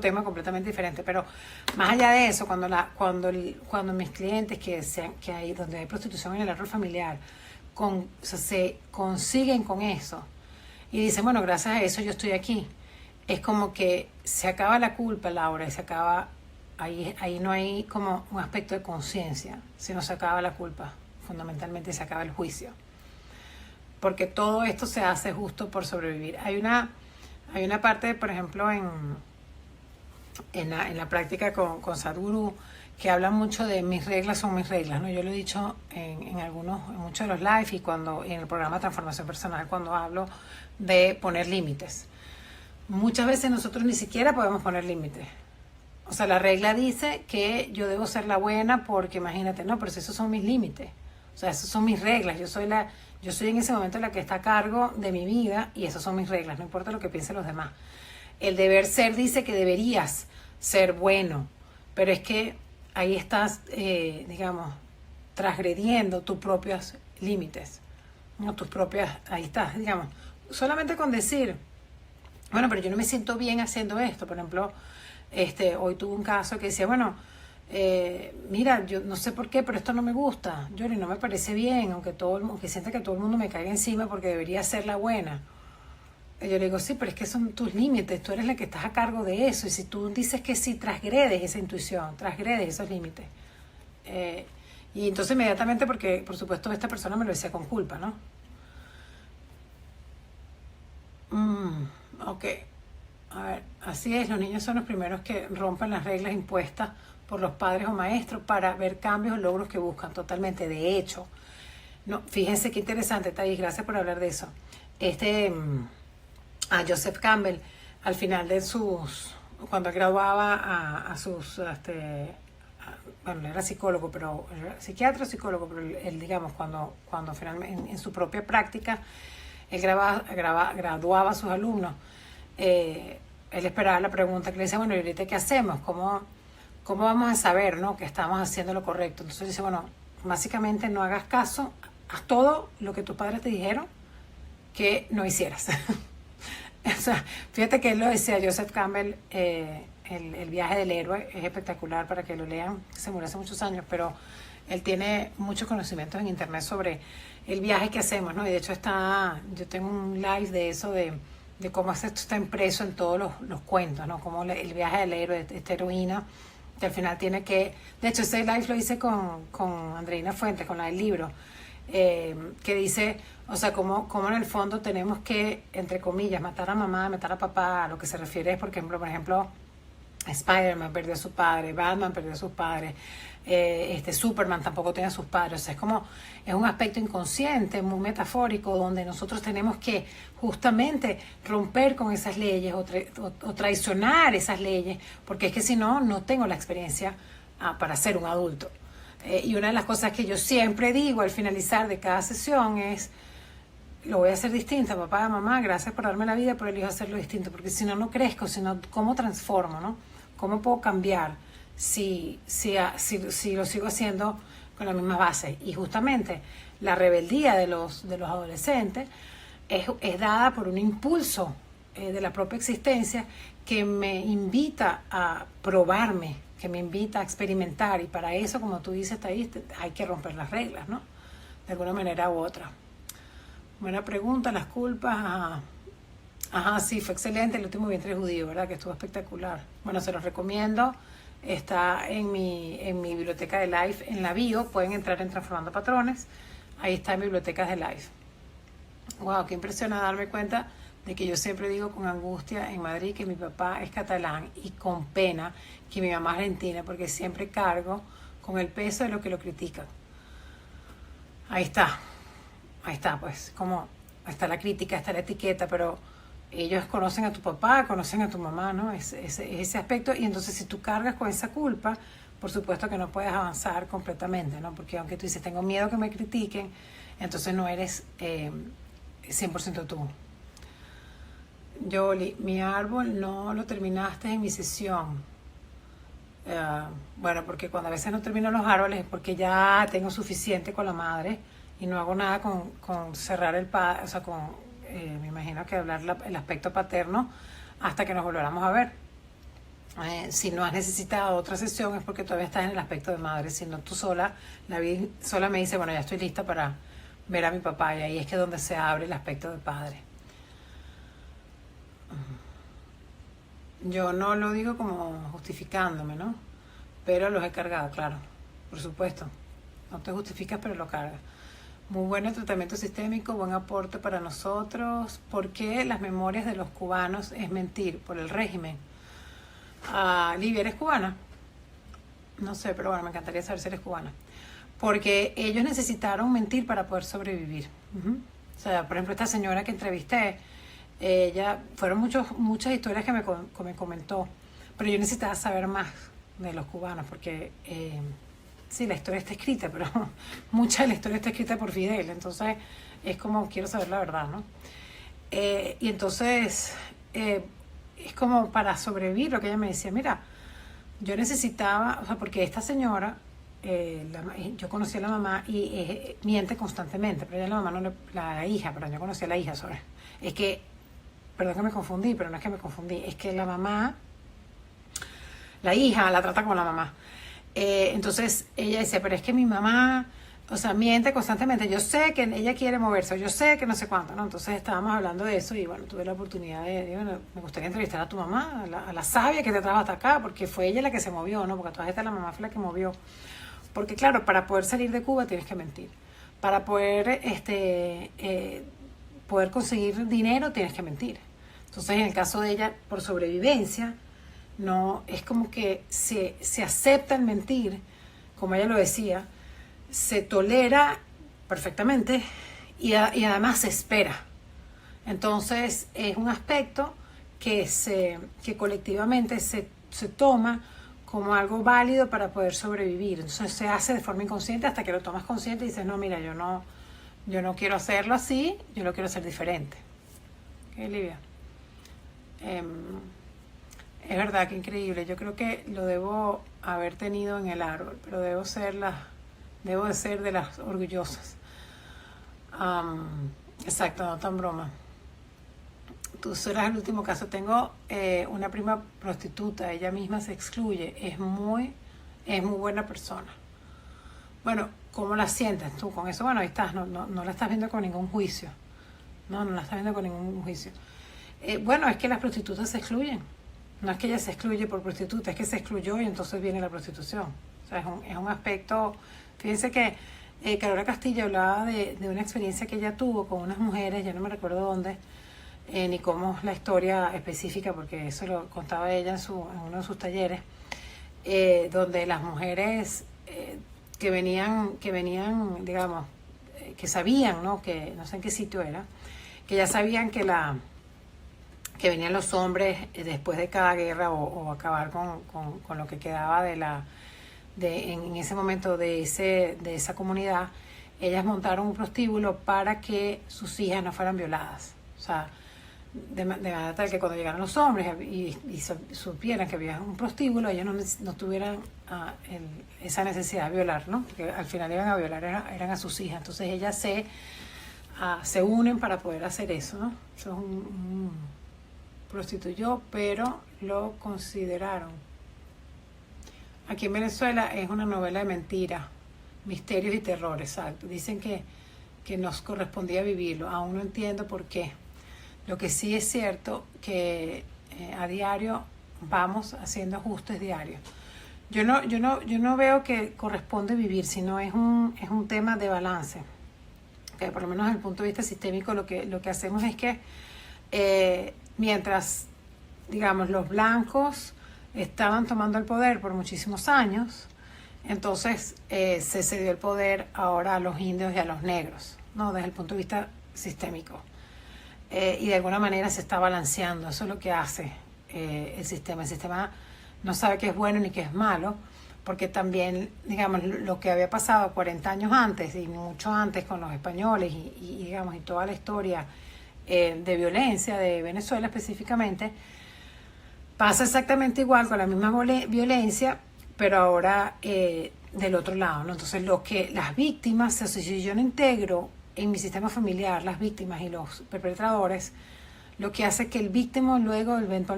tema completamente diferente. Pero más allá de eso, cuando mis clientes que hay, donde hay prostitución en el árbol familiar, o sea, se consiguen con eso y dicen, bueno, gracias a eso yo estoy aquí, es como que se acaba la culpa, Laura, y se acaba, ahí no hay como un aspecto de conciencia, sino se acaba la culpa, fundamentalmente se acaba el juicio. Porque todo esto se hace justo por sobrevivir. Hay una parte, por ejemplo, en la práctica con Sadhguru, que habla mucho de mis reglas son mis reglas, ¿no? Yo lo he dicho en muchos de los live y en el programa Transformación Personal, cuando hablo de poner límites. Muchas veces nosotros ni siquiera podemos poner límites. O sea, la regla dice que yo debo ser la buena porque imagínate, no, pero si esos son mis límites. O sea, esas son mis reglas. Yo soy en ese momento la que está a cargo de mi vida y esas son mis reglas, no importa lo que piensen los demás. El deber ser dice que deberías ser bueno, pero es que ahí estás, digamos, transgrediendo tus propios límites, ¿no? Ahí estás, digamos, solamente con decir, bueno, pero yo no me siento bien haciendo esto. Por ejemplo, hoy tuve un caso que decía, bueno, mira, yo no sé por qué, pero esto no me gusta, Yori, no me parece bien, aunque sienta que todo el mundo me caiga encima porque debería ser la buena. Y yo le digo, sí, pero es que son tus límites, tú eres la que estás a cargo de eso, y si tú dices que sí, transgredes esa intuición, transgredes esos límites. Y entonces inmediatamente, porque por supuesto esta persona me lo decía con culpa, ¿no? Ok. A ver, así es, los niños son los primeros que rompen las reglas impuestas por los padres o maestros para ver cambios o logros que buscan totalmente. De hecho, no, fíjense qué interesante, Thais, gracias por hablar de eso. A Joseph Campbell, al final de cuando graduaba bueno, él era psicólogo, pero era psiquiatra o psicólogo, pero él digamos, cuando finalmente en su propia práctica, él graduaba a sus alumnos, él esperaba la pregunta que le decía, bueno, ¿y ahorita qué hacemos? ¿Cómo vamos a saber, ¿no?, que estamos haciendo lo correcto? Entonces dice, bueno, básicamente no hagas caso, haz todo lo que tus padres te dijeron que no hicieras. O sea, fíjate que él lo decía, Joseph Campbell, el viaje del héroe, es espectacular para que lo lean, se murió hace muchos años, pero él tiene muchos conocimientos en internet sobre el viaje que hacemos, ¿no? Y de hecho yo tengo un live de eso, de cómo esto está impreso en todos los cuentos, ¿no? Como el viaje del héroe, esta heroína, que al final tiene que... De hecho, ese live lo hice con Andreina Fuentes, con la del libro, que dice, o sea, cómo en el fondo tenemos que, entre comillas, matar a mamá, matar a papá. A lo que se refiere es, por ejemplo, Spider-Man perdió a su padre, Batman perdió a sus padres, Superman tampoco tiene a sus padres. O sea, es un aspecto inconsciente, muy metafórico, donde nosotros tenemos que justamente romper con esas leyes o traicionar esas leyes, porque es que si no, no tengo la experiencia para ser un adulto. Y una de las cosas que yo siempre digo al finalizar de cada sesión es, lo voy a hacer distinta, papá, mamá, gracias por darme la vida, pero elijo hacerlo distinto, porque si no, no crezco, sino cómo transformo, ¿no? ¿Cómo puedo cambiar si lo sigo haciendo con la misma base? Y justamente la rebeldía de los adolescentes es dada por un impulso de la propia existencia que me invita a probarme, que me invita a experimentar, y para eso, como tú dices, hay que romper las reglas, ¿no? De alguna manera u otra. Buena pregunta, las culpas. Ajá, sí, fue excelente el último vientre judío, ¿verdad? Que estuvo espectacular. Bueno, se los recomiendo. Está en mi biblioteca de Life, en la bio. Pueden entrar en Transformando Patrones. Ahí está en bibliotecas de Life. Wow, qué impresionante darme cuenta de que yo siempre digo con angustia en Madrid que mi papá es catalán y con pena que mi mamá es argentina, porque siempre cargo con el peso de lo que lo critican. Ahí está, pues, como está la crítica, está la etiqueta, pero ellos conocen a tu papá, conocen a tu mamá, ¿no? Ese aspecto, y entonces si tú cargas con esa culpa, por supuesto que no puedes avanzar completamente, ¿no? Porque aunque tú dices, tengo miedo que me critiquen, entonces no eres 100% tú. Yoli, mi árbol no lo terminaste en mi sesión. Bueno, porque cuando a veces no termino los árboles es porque ya tengo suficiente con la madre y no hago nada con cerrar o sea, me imagino que hablar el aspecto paterno hasta que nos volvamos a ver. Si no has necesitado otra sesión es porque todavía estás en el aspecto de madre. Si no, tú sola, la vida sola me dice, bueno, ya estoy lista para ver a mi papá. Y ahí es que es donde se abre el aspecto de padre. Yo no lo digo como justificándome, ¿no? Pero los he cargado, claro, por supuesto. No te justificas, pero lo cargas. Muy bueno el tratamiento sistémico, buen aporte para nosotros. ¿Por qué las memorias de los cubanos es mentir? Por el régimen. Livia, ¿eres cubana? No sé, pero bueno, me encantaría saber si eres cubana. Porque ellos necesitaron mentir para poder sobrevivir. O sea, por ejemplo, esta señora que entrevisté, ella, fueron muchas historias que me comentó, pero yo necesitaba saber más de los cubanos, porque sí, la historia está escrita, pero mucha de la historia está escrita por Fidel, entonces es como, quiero saber la verdad, ¿no? Y entonces, es como para sobrevivir lo que ella me decía, mira, yo necesitaba, o sea, porque esta señora, yo conocí a la mamá y miente constantemente, pero ella la mamá no la hija, pero yo conocí a la hija sobre. Es que, perdón que me confundí, pero no es que me confundí, es que la mamá, la hija la trata como la mamá. Entonces ella decía, pero es que mi mamá, o sea, miente constantemente, yo sé que ella quiere moverse, yo sé que no sé cuánto, ¿no? Entonces estábamos hablando de eso y bueno, tuve la oportunidad bueno, me gustaría entrevistar a tu mamá, a la sabia que te trajo hasta acá, porque fue ella la que se movió, ¿no? Porque a todas estas la mamá fue la que movió. Porque claro, para poder salir de Cuba tienes que mentir. Para poder, poder conseguir dinero tienes que mentir. Entonces en el caso de ella, por sobrevivencia, no es como que se acepta el mentir, como ella lo decía, se tolera perfectamente y además se espera. Entonces es un aspecto que colectivamente se toma como algo válido para poder sobrevivir. Entonces se hace de forma inconsciente hasta que lo tomas consciente y dices, no, mira, yo no quiero hacerlo así, yo lo quiero hacer diferente. ¿Ok, Livia? Es verdad que increíble. Yo creo que lo debo haber tenido en el árbol, pero debo de ser de las orgullosas. Exacto, no tan broma. Tú serás el último caso. Tengo una prima prostituta, ella misma se excluye, es muy buena persona. Bueno, ¿cómo la sientes tú con eso? Bueno, ahí estás, no la estás viendo con ningún juicio. No la estás viendo con ningún juicio. Bueno, es que las prostitutas se excluyen. No es que ella se excluye por prostituta, es que se excluyó y entonces viene la prostitución. O sea, es un aspecto. Fíjense que Carola Castillo hablaba de una experiencia que ella tuvo con unas mujeres, yo no me recuerdo dónde, ni cómo es la historia específica, porque eso lo contaba ella en uno de sus talleres, donde las mujeres que venían, digamos, que sabían, ¿no? Que no sé en qué sitio era, que ya sabían que venían los hombres después de cada guerra o acabar con lo que quedaba en ese momento de esa comunidad. Ellas montaron un prostíbulo para que sus hijas no fueran violadas. O sea, de manera tal que cuando llegaran los hombres y supieran que había un prostíbulo, ellos no tuvieran esa necesidad de violar, ¿no? Porque al final iban a violar, eran a sus hijas. Entonces ellas se unen para poder hacer eso, ¿no? Eso es un prostituyó, pero lo consideraron. Aquí en Venezuela es una novela de mentiras, misterios y terror, exacto. Dicen que nos correspondía vivirlo, aún no entiendo por qué. Lo que sí es cierto que a diario vamos haciendo ajustes diarios. Yo no veo que corresponde vivir, sino es un tema de balance. Que por lo menos desde el punto de vista sistémico lo que hacemos es que mientras, digamos, los blancos estaban tomando el poder por muchísimos años, entonces se cedió el poder ahora a los indios y a los negros, ¿no? Desde el punto de vista sistémico. Y de alguna manera se está balanceando. Eso es lo que hace el sistema. El sistema no sabe qué es bueno ni qué es malo, porque también, digamos, lo que había pasado 40 años antes y mucho antes con los españoles y digamos, y toda la historia de violencia de Venezuela específicamente, pasa exactamente igual con la misma violencia, pero ahora del otro lado, ¿no? Entonces las víctimas, o sea, si yo no integro en mi sistema familiar las víctimas y los perpetradores, lo que hace que el víctima luego eventualmente